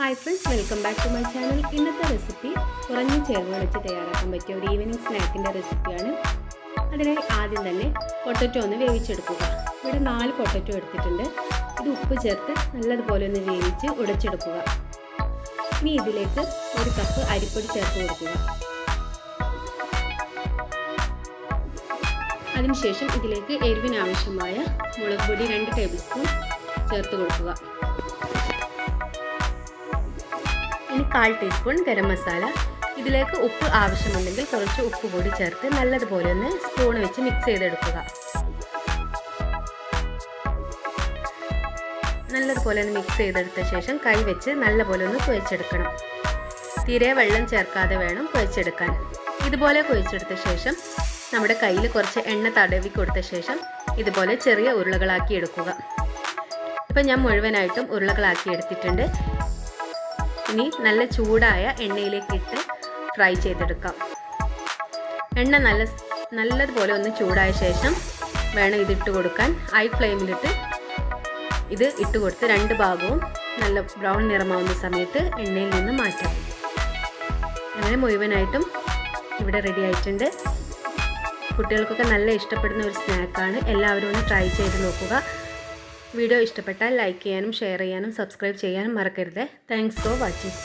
Hi friends, welcome back to my channel. ഇന്നത്തെ recipe കുറഞ്ഞ ചേർവ് വെച്ച് തയ്യാറാക്കാൻ പറ്റിയ ഒരു ഈവനിങ് സ്നാക്കിൻ്റെ റെസിപ്പിയാണ്. അതിനായി ആദ്യം തന്നെ പൊട്ടറ്റോ ഒന്ന് വേവിച്ചെടുക്കുക. ഇവിടെ 4 പൊട്ടറ്റോ എടുത്തിട്ടുണ്ട്. ഇത് ഉപ്പ് ചേർത്ത് നല്ലതുപോലെ ഒന്ന് വേവിച്ച് ഉടച്ചെടുക്കുക. ഇനി ഇതിലേക്ക് 1 കപ്പ് അരിപ്പൊടി ചേർത്ത് കൊടുക്കുക. അതിനുശേഷം ഇതിലേക്ക് എരിവിനാവശ്യമായ മുളക് പൊടി 2 ടേബിൾ സ്പൂൺ ചേർത്ത് കൊടുക്കുക. ഇനി 1/4 ടീസ്പൂൺ ഗരം മസാല. ഇതിലേക്ക് ഉപ്പ് ആവശ്യമുണ്ടെങ്കിൽ കുറച്ച് ഉപ്പ് കൂടി ചേർത്ത് നല്ലതുപോലെ ഒന്ന് സ്പൂൺ വെച്ച് മിക്സ് ചെയ്തെടുക്കുക. നല്ലതുപോലെ ഒന്ന് മിക്സ് ചെയ്തെടുത്ത ശേഷം കൈ വെച്ച് നല്ലപോലെ ഒന്ന് കുഴച്ചെടുക്കണം. തീരെ വെള്ളം ചേർക്കാതെ വേണം കുഴച്ചെടുക്കാൻ. ഇതുപോലെ കുഴച്ചെടുത്ത ശേഷം നമ്മുടെ കയ്യിൽ കുറച്ച് എണ്ണ തടവി കൊടുത്ത ശേഷം ഇതുപോലെ ചെറിയ ഉരുളകളാക്കി എടുക്കുക. ഇപ്പം ഞാൻ മുഴുവനായിട്ടും ഉരുളകളാക്കി എടുത്തിട്ടുണ്ട്. ഇനി നല്ല ചൂടായ എണ്ണയിലേക്ക് ഇട്ട് ഫ്രൈ ചെയ്തെടുക്കാം. എണ്ണ നല്ലതുപോലെ ഒന്ന് ചൂടായ ശേഷം വേണം ഇതിട്ട് കൊടുക്കാൻ. ഹൈ ഫ്ലെയിമിലിട്ട് ഇത് ഇട്ട് കൊടുത്ത് 2 ഭാഗവും നല്ല ബ്രൗൺ നിറമാവുന്ന സമയത്ത് എണ്ണയിൽ നിന്ന് മാറ്റാം. അങ്ങനെ മുഴുവനായിട്ടും ഇവിടെ റെഡി ആയിട്ടുണ്ട്. കുട്ടികൾക്കൊക്കെ നല്ല ഇഷ്ടപ്പെടുന്ന ഒരു സ്നാക്കാണ്. എല്ലാവരും ഒന്ന് ട്രൈ ചെയ്ത് നോക്കുക. വീഡിയോ ഇഷ്ടപ്പെട്ടാൽ ലൈക്ക് ചെയ്യാനും ഷെയർ ചെയ്യാനും സബ്സ്ക്രൈബ് ചെയ്യാനും മറക്കരുത്. Thanks for watching.